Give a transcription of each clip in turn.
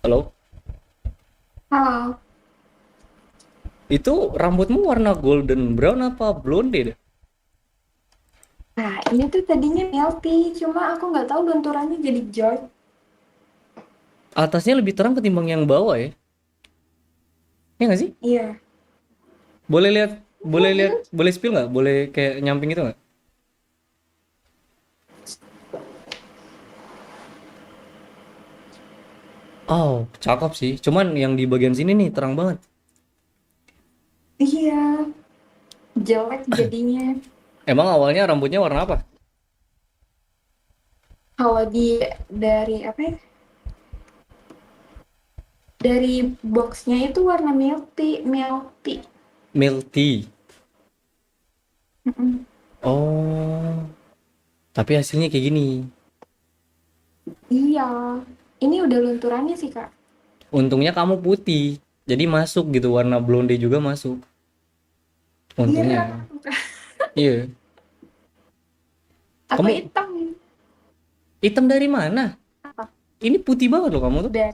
Halo? Halo. Itu rambutmu warna golden brown apa blonde deh? Nah, ini tuh tadinya healthy, cuma aku nggak tahu lunturannya jadi George. Atasnya lebih terang ketimbang yang bawah ya? Ya nggak sih? Iya. Boleh lihat, boleh lihat, Mm-mm. boleh spill nggak? Boleh kayak nyamping itu nggak? Oh, cakep sih. Cuman yang di bagian sini nih terang banget. Iya, jelek jadinya. Emang awalnya rambutnya warna apa? Kalau dari apa ya? Dari boxnya itu warna milky. Milk tea. Mm-mm. Oh, tapi hasilnya kayak gini. Iya. Ini udah lunturannya sih, Kak. Untungnya kamu putih. Jadi masuk gitu, warna blonde juga masuk. Iya, Untungnya. Iya. aku Kamu hitam. hitam dari mana? Apa? Ini putih banget loh kamu tuh. Dan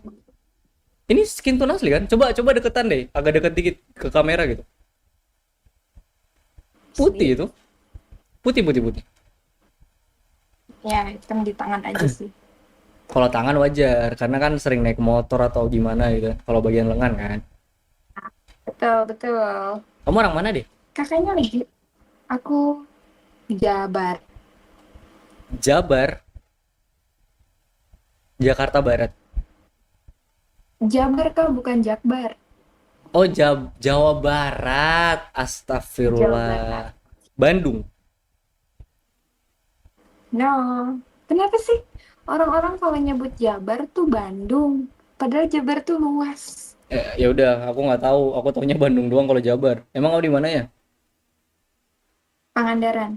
Ini skin tone asli kan? Coba coba deketan deh, agak deket dikit ke kamera gitu. Putih sih, itu, putih putih putih. ya hitam di tangan aja sih. Kalau tangan wajar, karena kan sering naik motor atau gimana gitu. Kalau bagian lengan kan. Betul, betul. Kamu orang mana deh? Kakaknya lagi, aku Jabar. Jabar, Jakarta Barat. Jabar, Kak, bukan Jakbar. Oh, Jawa Barat. Jawa Barat. Astagfirullah. Bandung. No. Kenapa sih orang-orang kalau nyebut Jabar tuh Bandung? Padahal Jabar tuh luas. Ya udah, aku nggak tahu. Aku taunya Bandung doang kalau Jabar. Emang kamu di mana ya? Pangandaran.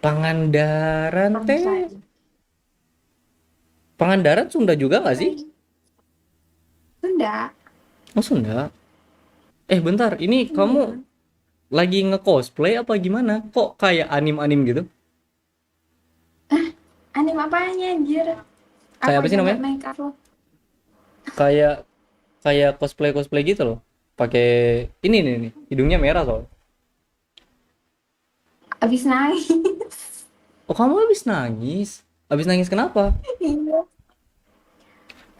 Pangandaran teh. Bangsai. Pangandaran Sunda juga nggak sih? Sunda. Oh Sunda. Bentar, ini kamu Iya. lagi nge-cosplay apa gimana? Kok kayak anim-anim gitu? Anime apanya anjir? Aku Kayak apa aja sih nggak namanya? make up loh. Kayak kayak cosplay gitu loh. Pakai ini nih, hidungnya merah soal. Abis nangis. Oh, kamu habis nangis. Habis nangis kenapa? Iya.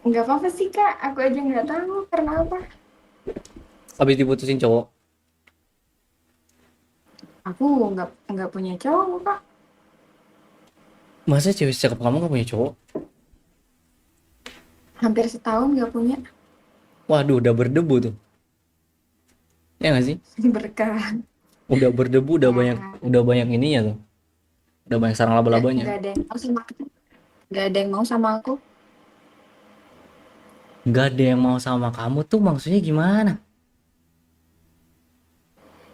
Nggak apa-apa sih, Kak. Aku aja nggak tahu karena apa. Habis diputusin cowok. Aku nggak punya cowok, Kak. Masa cewek cakep kamu gak punya cowok? Hampir setahun nggak punya. Waduh, udah berdebu tuh. Ya gak sih? Berkah. Udah berdebu, Ya, udah banyak ininya tuh. Udah banyak sarang laba-labanya. nggak ada yang mau sama aku. Nggak ada yang mau sama aku. Gak ada yang mau sama kamu tuh maksudnya gimana?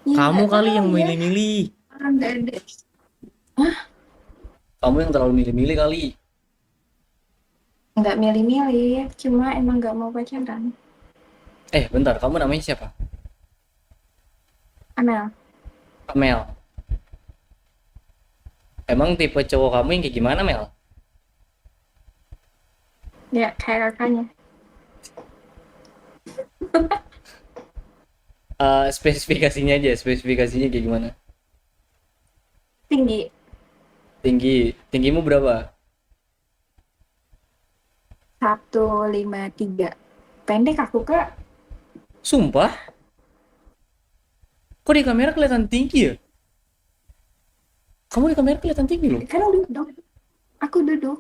Ya Kamu nggak kali tahu yang ya. milih-milih. Orang nggak ada. Hah? Kamu yang terlalu milih-milih kali. Nggak milih-milih. Cuma emang nggak mau pacaran. Bentar, kamu namanya siapa? Amel. Mel. Emang tipe cowok kamu yang kayak gimana, Mel? Ya kayak kakaknya. Spesifikasinya aja, spesifikasinya kayak gimana? Tinggi. Tinggimu berapa? 153. Pendek aku, Kak. Sumpah? Kok di kamera kelihatan tinggi ya? Kamu di kamera kelihatan tinggi loh. Kan duduk. Aku duduk.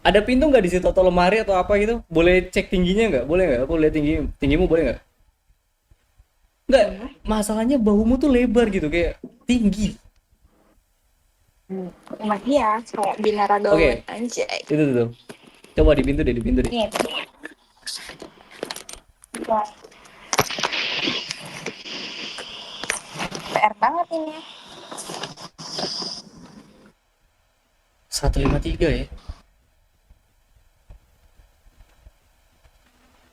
Ada pintu nggak di situ atau lemari atau apa gitu? Boleh cek tingginya nggak? Boleh nggak? Aku lihat tinggimu boleh nggak? Nggak. Boleh. Masalahnya bahumu tuh lebar gitu kayak tinggi. Emang iya. Kayak binaragawan. Oke, Anjay. itu tuh. Coba di pintu deh. Nih. Ya, PR banget ini. 153 ya.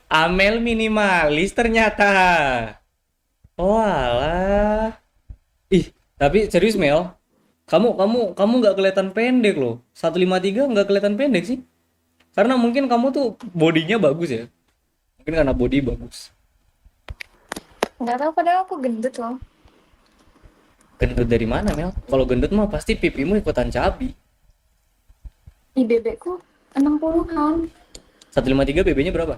Amel minimalis ternyata. Oh alah. Ih, tapi serius Mel, kamu nggak kelihatan pendek loh. 153 nggak kelihatan pendek sih. Karena mungkin kamu tuh bodinya bagus ya. Mungkin karena body bagus. Nggak tahu, padahal aku gendut loh. Gendut dari mana, Mel? Kalau gendut mah pasti pipimu ikutan cabi. Di bebekku 60-an. 153 BB-nya berapa?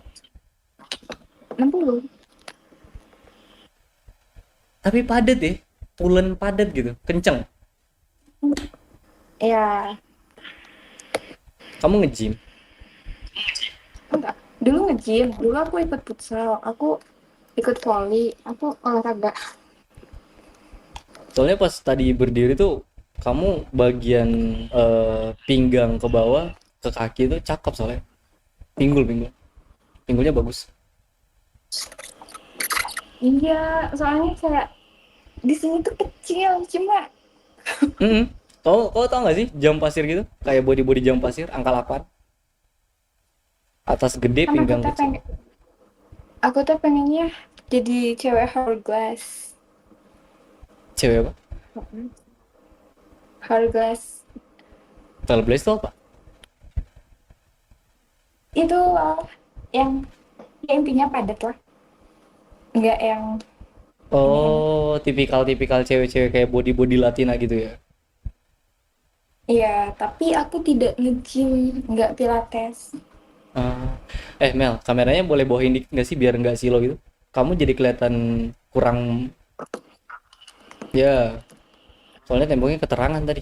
60. Tapi padet ya. Pulen padet gitu. Kenceng. Ya, Kamu nge-gym. enggak. Dulu nge-gym, dulu aku ikut futsal, aku ikut volley, aku olahraga. Soalnya pas tadi berdiri tuh kamu bagian pinggang ke bawah ke kaki tuh cakep soalnya. Pinggul. Pinggulnya bagus. Iya, soalnya kayak di sini tuh kecil, cuma Mm. Kau tau gak sih jam pasir gitu? Kayak body jam pasir angka 8. Atas gede, karena pinggang kita kecil. pengen, aku tuh pengennya jadi cewek hourglass. Cewek apa? Hourglass Trailblaze itu apa? itu yang ya intinya padat lah, nggak yang ini. Oh, tipikal cewek-cewek kayak body Latina gitu ya. Iya, tapi aku tidak nge-gym, nggak pilates. Ah. Mel, kameranya boleh bawain dikit nggak sih biar nggak silo gitu? Kamu jadi kelihatan kurang ya. Soalnya temboknya keterangan tadi.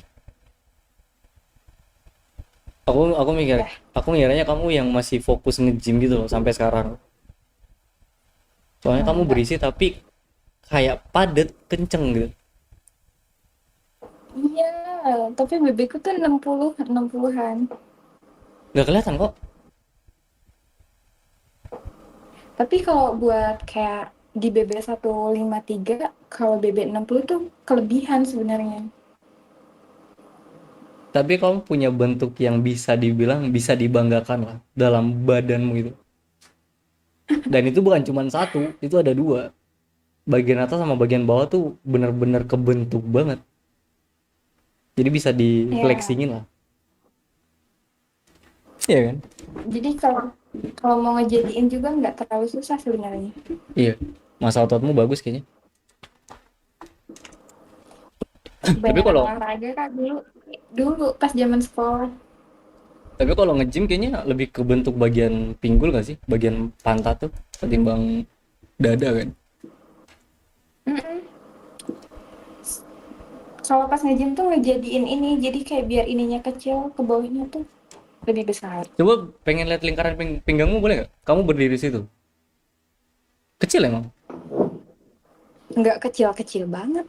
Aku mikir, Ya, aku ngiranya kamu yang masih fokus nge-gym gitu loh sampai sekarang. Soalnya kamu enggak. berisi tapi kayak padet, kenceng gitu. Iya, tapi bebekku tuh 60-an. Nggak kelihatan kok. Tapi kalau buat kayak di BB 153, kalau BB 60 tuh kelebihan sebenarnya. Tapi kamu punya bentuk yang bisa dibilang bisa dibanggakan lah dalam badanmu itu. Dan itu bukan cuma satu, itu ada dua. Bagian atas sama bagian bawah tuh bener-bener kebentuk banget. Jadi bisa Ya, difleksingin lah. Iya kan? jadi kalau kalau mau ngejadiin juga nggak terlalu susah sebenarnya. Iya. Masa ototmu bagus kayaknya. Tapi Kebanyakan kalau olahraga kan dulu dulu pas zaman sekolah. tapi kalau nge-gym kayaknya lebih ke bentuk bagian pinggul gak sih? Bagian pantat tuh ketimbang dada kan? Mm-mm. Kalau pas nge-gym tuh ngejadiin ini, jadi kayak biar ininya kecil, ke bawahnya tuh lebih besar. Coba pengen lihat lingkaran pinggangmu boleh nggak? Kamu berdiri di situ. Kecil emang. Nggak kecil-kecil banget.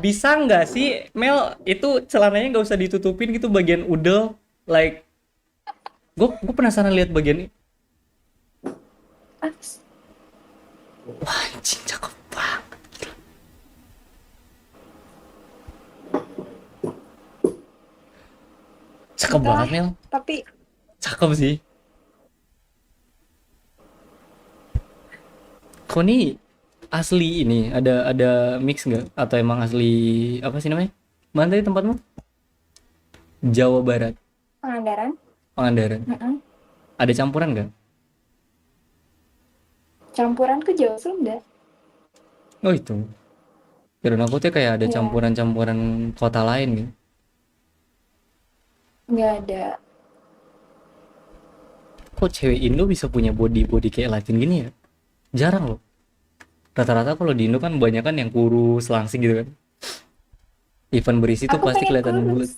Bisa nggak sih Mel itu celananya nggak usah ditutupin gitu bagian udel like gue penasaran lihat bagian ini. Ah, Wah, anjing cakep banget. Cakep entahlah. banget Mel. Tapi Cakep sih. Kau nih asli ini ada mix nggak atau emang asli apa sih namanya? Mana tadi tempatmu? Jawa Barat, Pangandaran. Pangandaran. Mm-mm. Ada campuran nggak? Campuran ke Jawa Sunda. Oh itu. Kirain aku tuh kayak ada Ya, campuran-campuran kota lain gitu. nggak ada. Kok cewek Indo bisa punya body kayak Latin gini ya? Jarang loh. Rata-rata kalau di Indo kan banyak kan yang kurus, langsing gitu kan. Event berisi tuh Aku pasti pengen kelihatan bulat. kurus.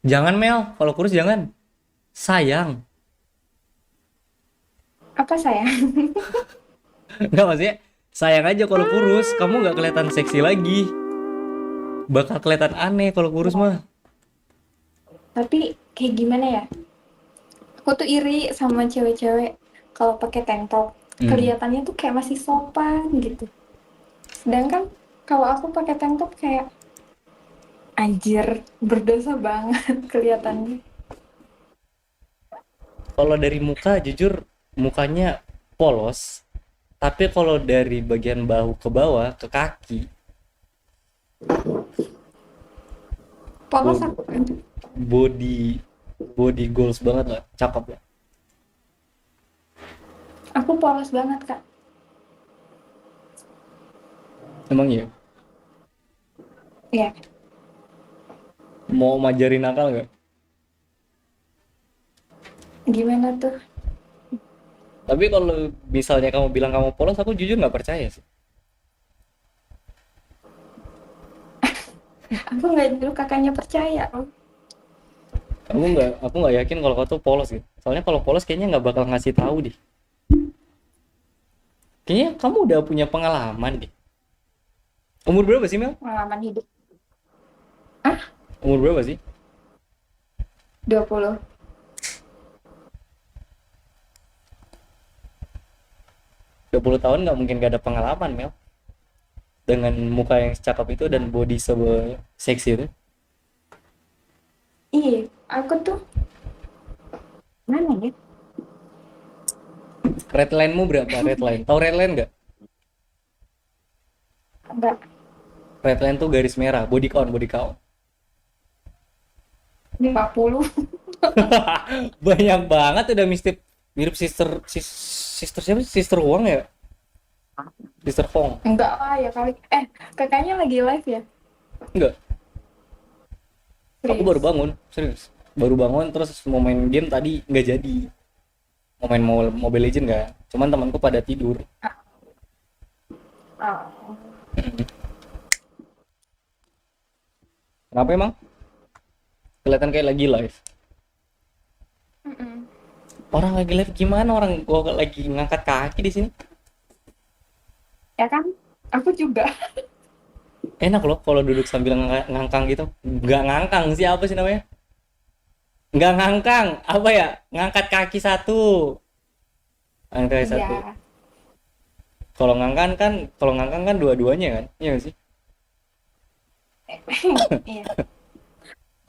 Jangan Mel, kalau kurus jangan. Sayang. Apa sayang? Enggak maksudnya sayang aja kalau kurus, kamu nggak kelihatan seksi lagi. Bakal kelihatan aneh kalau kurus mah. Tapi kayak gimana ya? Aku tuh iri sama cewek-cewek kalau pakai tank top. Hmm. Kelihatannya tuh kayak masih sopan gitu. Sedangkan kalau aku pakai tank top kayak anjir, berdosa banget kelihatannya. Kalau dari muka jujur mukanya polos, tapi kalau dari bagian bahu ke bawah ke kaki Polos Bo- aku kan. body body goals banget lah, cakep lah. Aku polos banget, Kak. Emang ya, Iya, mau majarin nakal nggak? gimana tuh? Tapi kalau misalnya kamu bilang kamu polos, aku jujur nggak percaya sih. Aku nggak dulu kakaknya percaya. Oh. Aku nggak yakin kalau kau tuh polos gitu. Soalnya kalau polos kayaknya nggak bakal ngasih tahu deh. Kayaknya kamu udah punya pengalaman deh. Umur berapa sih, Mel? Pengalaman hidup. Ah, Umur berapa sih? 20. 20 tahun nggak mungkin gak ada pengalaman, Mel. Dengan muka yang secakep itu dan body seksi itu. Iya, aku tuh mana ya? Red line-mu berapa? Red line. Tahu red line nggak? Enggak, Red line tuh garis merah. Body count, body count. 50. Banyak banget udah mirip sister siapa sih? Sister Huang ya? Sister Hong. Enggak lah ya kali. Kakaknya lagi live ya? Enggak. Aku baru Serius. bangun, serius. Baru bangun terus mau main game tadi nggak jadi. Mau main Mobile Legend nggak? Cuman temanku pada tidur. Ah, Kenapa emang? Kelihatan kayak lagi live. mm-mm. Orang lagi live gimana? Orang gua lagi ngangkat kaki di sini. Ya kan? Aku juga. Enak loh kalau duduk sambil ngangkang gitu. Nggak ngangkang sih, apa sih namanya? Nggak ngangkang, apa ya? Ngangkat kaki satu. Angka satu. Iya. Kalau ngangkang kan dua-duanya kan? Iya nggak sih? Iya.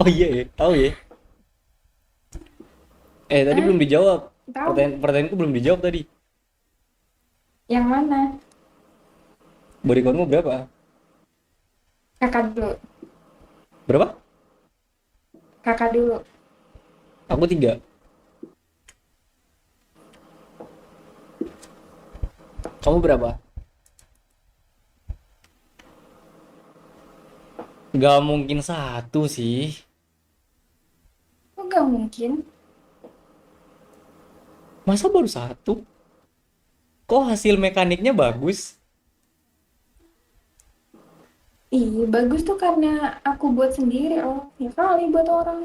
Oh iya ya, tahu ya. Tadi Ah, belum dijawab. tahu. Pertanyaanku belum dijawab tadi. Yang mana? Body countmu berapa? Kakak dulu. Berapa? Kakak dulu. Aku 3. Kamu berapa? Gak mungkin satu sih. Oh, nggak mungkin. Masa baru satu? Kok hasil mekaniknya bagus? Ih, bagus tuh karena aku buat sendiri. Oh, ya kali buat orang.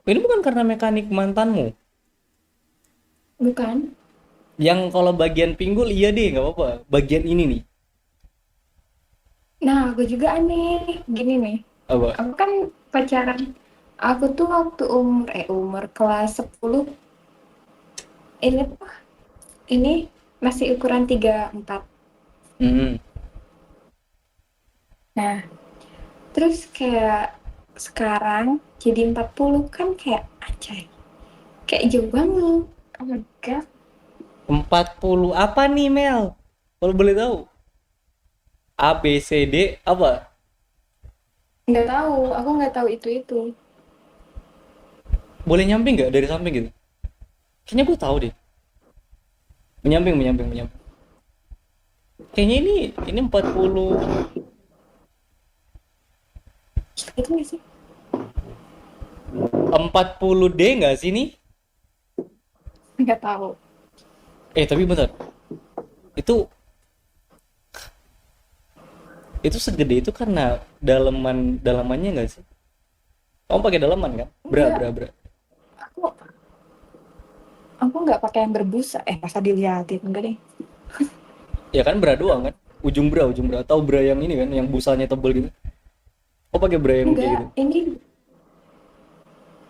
Ini bukan karena mekanik mantanmu. Bukan? Yang kalau bagian pinggul iya deh, nggak apa-apa. Bagian ini nih, Nah, aku juga aneh. Gini nih. apa? Aku kan pacaran. Aku tuh waktu umur kelas 10 ini tuh ini masih ukuran 34. Hmm. Nah, terus kayak sekarang jadi 40 kan kayak acay. Kayak jauh banget. Oh my god. 40 apa nih, Mel? Kalau boleh tahu. A, B, C, D, apa? Nggak tahu, aku nggak tahu itu. Boleh nyamping nggak dari samping gitu? Kayaknya gue tahu deh. Menyamping, menyamping, menyamping. Kayaknya ini 40. Itu nggak sih? 40D nggak sih nih? Nggak tahu. Tapi bentar. Itu itu segede itu karena dalamannya nggak sih? Kamu pakai dalaman kan? Bra, Enggak, bra, bra. aku aku nggak pakai yang berbusa. Masa dilihatin enggak deh. Ya kan bra doang kan? Ujung bra, ujung bra. Tahu bra yang ini kan, yang busanya tebel gitu. Kok pakai bra yang kayak Enggak, gitu? ini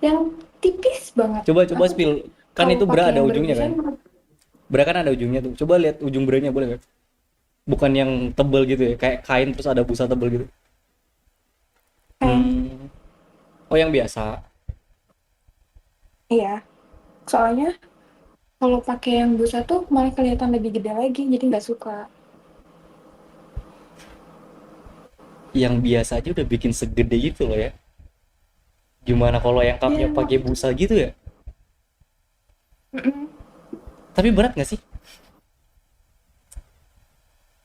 yang tipis banget. Coba Aku spill. Kan kalau itu bra pakai ada yang ujungnya berbusa kan? Bra kan ada ujungnya tuh. Coba lihat ujung branya boleh kan? Bukan yang tebel gitu ya, kayak kain terus ada busa tebel gitu. kain. Hmm. Oh yang biasa. Iya, soalnya kalau pakai yang busa tuh malah kelihatan lebih gede lagi, jadi nggak suka. Yang biasa aja udah bikin segede gitu loh ya. Gimana kalau yang cupnya Iya. pakai busa gitu ya? Mm-mm. Tapi berat nggak sih?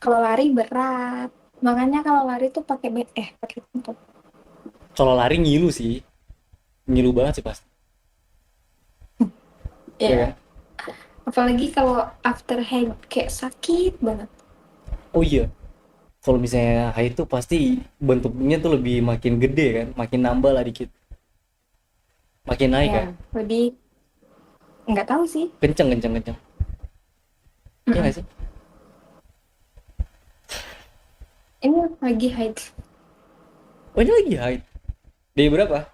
Kalau lari berat. Makanya kalau lari tuh pakai tutup. Kalau lari ngilu sih, ngilu banget sih pasti, ya kan? Iya. Apalagi kalau after head kayak sakit banget. Oh iya, kalau misalnya high itu pasti bentuknya tuh lebih makin gede kan, makin nambah lah dikit, makin naik kan, Ya, lebih nggak tahu sih. kenceng kenceng kenceng, ya Mm-mm. nggak sih? Ini lagi height. Oh ini lagi high, day berapa?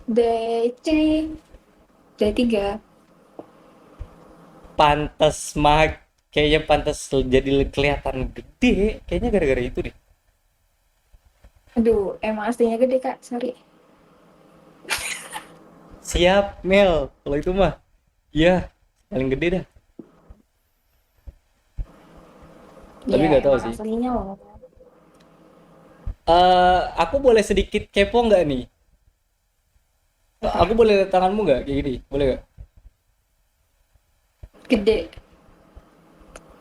Day 3, day 3. Pantas mah, kayaknya pantas jadi kelihatan gede, kayaknya gara-gara itu deh. Aduh, emang aslinya gede, Kak. Sorry. Siap Mel, kalau itu mah, ya paling gede dah. Tapi Ya, nggak tahu emang sih. aslinya loh. Aku boleh sedikit kepo nggak nih? Aku Apa? boleh lihat tanganmu nggak kayak gini? Boleh nggak? Gede.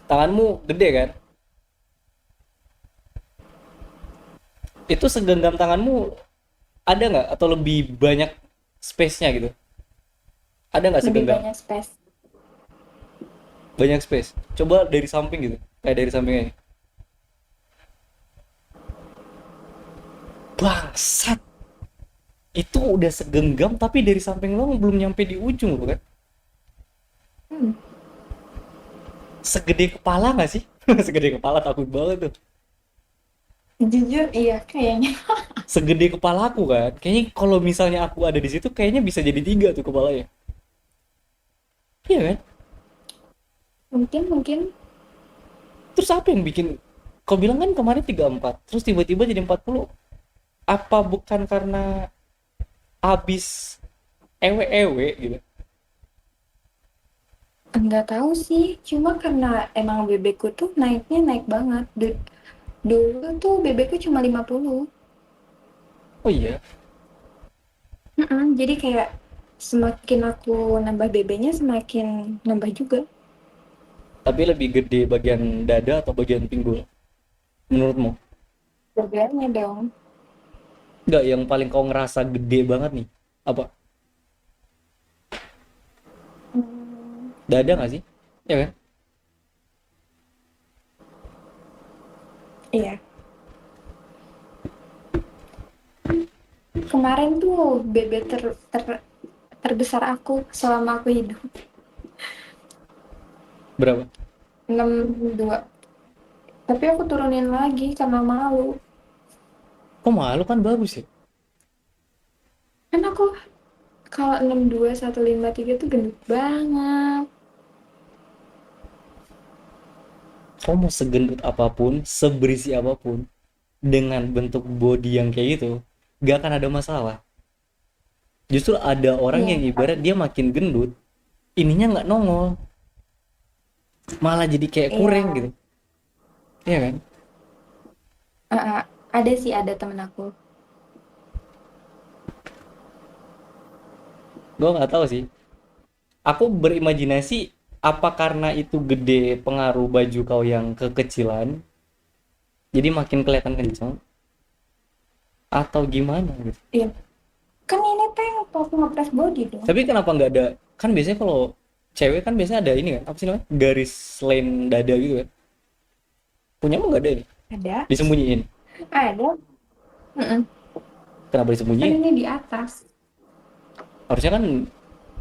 Tanganmu gede kan? Itu segenggam tanganmu ada nggak? Atau lebih banyak space-nya gitu? Ada nggak Lebih segenggam? banyak space. Banyak space. Coba dari samping gitu. Kayak dari sampingnya ini. Bangsat! Itu udah segenggam tapi dari samping lo belum nyampe di ujung lo kan? Hmm. Segede kepala nggak sih? Segede kepala takut banget tuh. Jujur, iya kayaknya. Segede kepala aku kan. Kayaknya kalau misalnya aku ada di situ kayaknya bisa jadi 3 tuh kepalanya. Iya kan? Mungkin. Terus apa yang bikin kau bilang kan kemarin 34 terus tiba-tiba jadi 40, apa bukan karena abis ewe-ewe gitu? Nggak tahu sih. Cuma karena emang bebekku tuh naiknya naik banget. Dulu tuh bebekku cuma 50. Oh iya, Mm-mm, jadi kayak semakin aku nambah BB-nya semakin nambah juga. tapi lebih gede bagian dada atau bagian pinggul menurutmu? Bedanya dong. Enggak, yang paling kau ngerasa gede banget nih apa? Hmm, Dada nggak sih? Ya kan? iya. Kemarin tuh BB terbesar aku selama aku hidup. Berapa? 62. Tapi aku turunin lagi karena malu. Kok malu, kan bagus ya? Kan aku kalau 62 153 tuh gendut banget. Kau mau segendut apapun, seberisi apapun, dengan bentuk body yang kayak gitu gak akan ada masalah. Justru ada orang Iya. yang ibarat dia makin gendut, ininya nggak nongol, malah jadi kayak kurang Iya. gitu, ya kan? Ada sih, ada temen aku. Gue nggak tahu sih, aku berimajinasi apa karena itu gede pengaruh baju kau yang kekecilan jadi makin kelihatan kencang atau gimana gitu. Iya. Kan ini tank top ngepres body dong. Tapi kenapa nggak ada, kan biasanya kalau cewek kan biasanya ada ini kan, apa sih namanya, garis line dada gitu kan, punya mah nggak ada nih, Ada. disembunyiin. Ada. Mm-mm. Kenapa Kan disembunyiin? ini di atas. Harusnya kan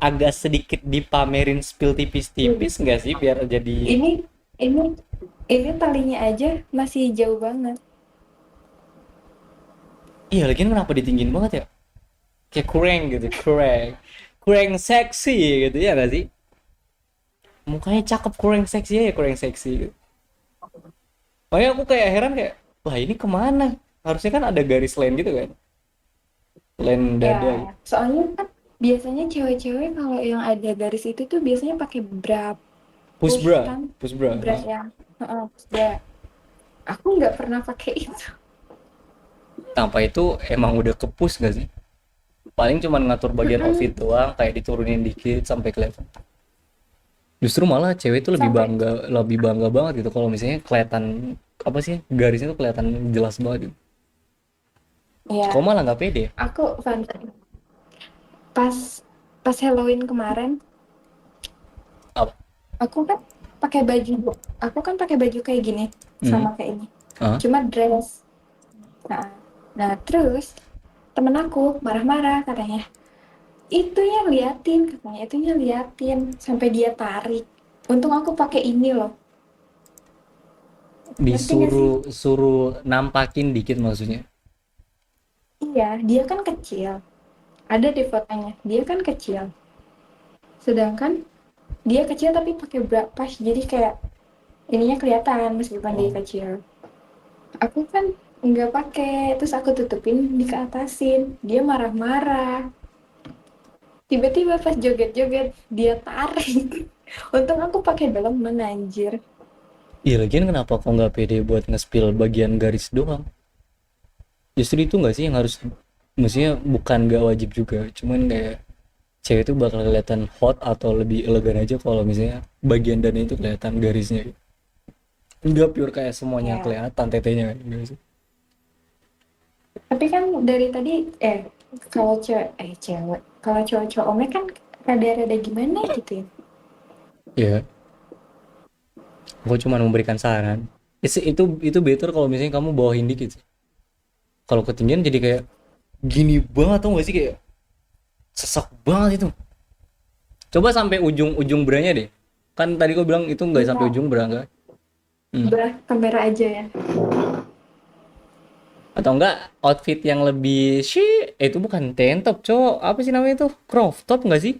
agak sedikit dipamerin, spill tipis-tipis nggak sih biar jadi. Ini ini ini talinya aja masih jauh banget. Iya lagi kenapa ditinggiin banget ya, kayak kurang gitu, kurang kurang seksi gitu ya nggak sih, mukanya cakep kurang seksi ya, kurang seksi gitu. Makanya aku kayak heran kayak, wah ini kemana, harusnya kan ada garis line gitu kan, line Ya, dada gitu. soalnya kan biasanya cewek-cewek kalau yang ada garis itu tuh biasanya pakai bra Push push bra, kan, push bra. bra yang bra. Aku nggak pernah pakai itu. tanpa itu emang udah kepus gak sih? Paling cuman ngatur bagian outfit Mm-mm. doang, kayak diturunin dikit sampai kelihatan. Justru malah cewek itu Sampai lebih bangga banget gitu kalau misalnya kelihatan apa sih garisnya tuh kelihatan jelas banget gitu. Kok ya, malah nggak pede ya? aku fun fact. Pas pas Halloween kemarin, Apa? aku kan pakai baju kayak gini Hmm. sama kayak ini. Ah? Cuma dress. Nah, nah terus temen aku marah-marah katanya. Itunya liatin katanya, itunya liatin sampai dia tarik. Untung aku pakai ini loh. Ngerti gak sih? Disuruh suruh nampakin dikit maksudnya. Iya, dia kan kecil. Ada di fotonya. Dia kan kecil. Sedangkan dia kecil tapi pakai bra pas jadi kayak ininya kelihatan meskipun dia Oh. kecil. Aku kan nggak pakai, terus aku tutupin di keatasin. Dia marah-marah. Tiba-tiba pas joget-joget dia tarik. Untung aku pakai daleman anjir. Iya lagian kenapa kok nggak pede buat nge-spill bagian garis doang? Justru itu nggak sih yang harus, maksudnya bukan nggak wajib juga, cuman kayak cewek itu bakal kelihatan hot atau lebih elegan aja kalau misalnya bagian dan itu kelihatan garisnya. Nggak pure kayak semuanya Ya, kelihatan tetenya kan, enggak sih? tapi kan dari tadi kalau cewek, kalau cowok-cowok Ome kan rada-rada gimana gitu ya. Iya, aku cuma memberikan saran. Itu better kalau misalnya kamu bawahin dikit sih. Kalau ketinggian jadi kayak gini banget tau gak sih, kayak sesak banget itu. Coba sampai ujung-ujung beranya deh. Kan tadi kau bilang itu nggak sampai Bisa ujung bra nggak? Hmm. belah kamera aja ya. Atau enggak outfit yang lebih itu bukan tank top, cowok. Apa sih namanya itu? Crop top nggak sih?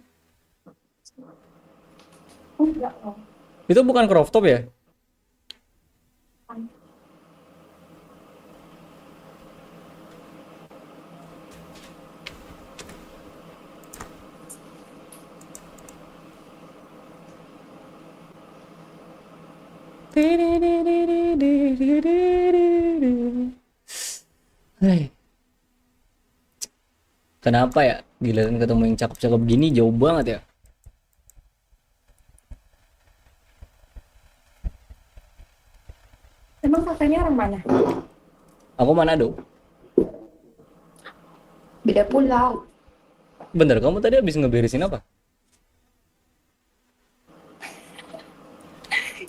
Enggak loh. Itu bukan crop top ya? Hei, kenapa ya? Gila kan ketemu yang cakep-cakep gini jauh banget ya. Emang kakaknya orang mana? Aku Manado. Beda pulau. Bener, kamu tadi habis ngeberesin apa?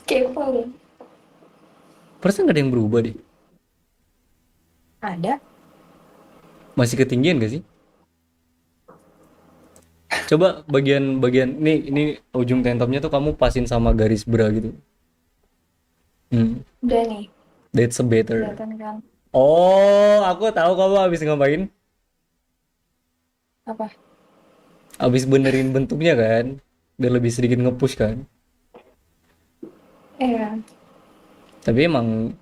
Kepo. Perasaan gak ada yang berubah deh. Ada. Masih ketinggian gak sih? Coba bagian-bagian ini ujung tank topnya tuh kamu pasin sama garis bra gitu. Hmm, Udah nih. that's a better. Kelihatan kan? Oh, aku tahu kamu habis ngapain. Apa? Habis benerin bentuknya kan, biar lebih sedikit nge-push kan. Ya. Tapi emang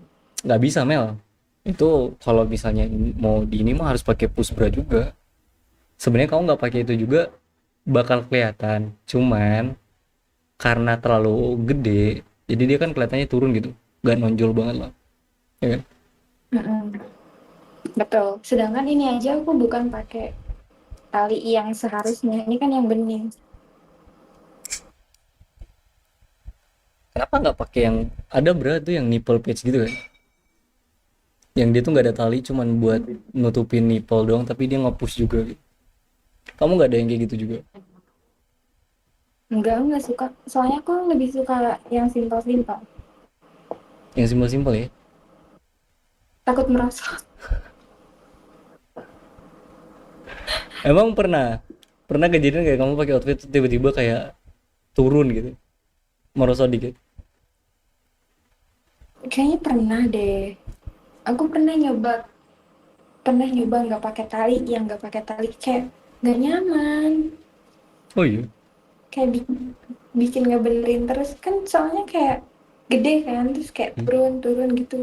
nggak bisa Mel. Itu kalau misalnya mau di ini mah harus pakai push bra juga. Sebenarnya kamu nggak pakai itu juga bakal kelihatan. Cuman karena terlalu gede, jadi dia kan kelihatannya turun gitu, nggak nonjol banget lah, ya kan? Mm-mm. Betul. Sedangkan ini aja aku bukan pakai tali yang seharusnya. Ini kan yang bening. Kenapa nggak pakai yang ada bra tuh yang nipple patch gitu kan? Yang dia tuh nggak ada tali, cuman buat nutupin nipple doang, tapi dia nge-push juga gitu. Kamu nggak ada yang kayak gitu juga? Enggak suka. Soalnya aku lebih suka yang simpel-simpel. Yang simpel-simpel ya. Takut merosot. Emang pernah pernah kejadian kayak kamu pakai outfit tuh tiba-tiba kayak turun gitu, merosot dikit? Kayaknya pernah deh. Aku pernah nyoba nggak pakai tali, yang nggak pakai tali kayak nggak nyaman, Oh iya. kayak bikin nggak benerin terus kan soalnya kayak gede kan terus kayak Hmm. turun-turun gitu.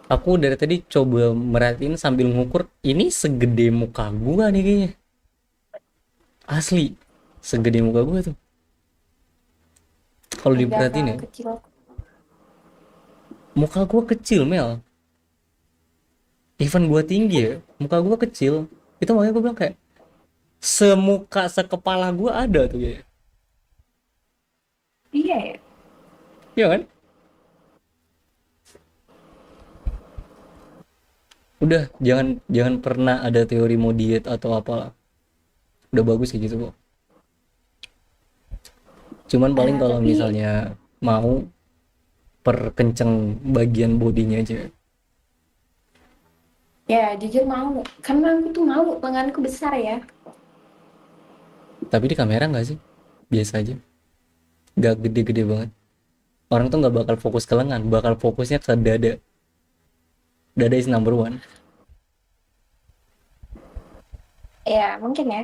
Aku dari tadi coba merhatiin sambil ngukur, ini segede muka gua nih kayaknya. Asli, segede muka gua tuh. Kalau Enggak diperhatiin terlalu ya, kecil. muka gua kecil Mel. Even gua tinggi ya, muka gua kecil, itu makanya gua bilang kayak semuka sekepala gua ada tuh ya. Iya ya. Iya kan? Udah, jangan jangan pernah ada teori mau diet atau apalah. Udah bagus kayak gitu kok. Cuman paling kalau Tapi misalnya mau perkenceng bagian bodinya aja. ya jujur mau. Karena aku tuh mau lenganku besar ya. Tapi di kamera nggak sih? Biasa aja. Nggak gede-gede banget. Orang tuh nggak bakal fokus ke lengan, bakal fokusnya ke dada. Dada is number one. Ya mungkin ya.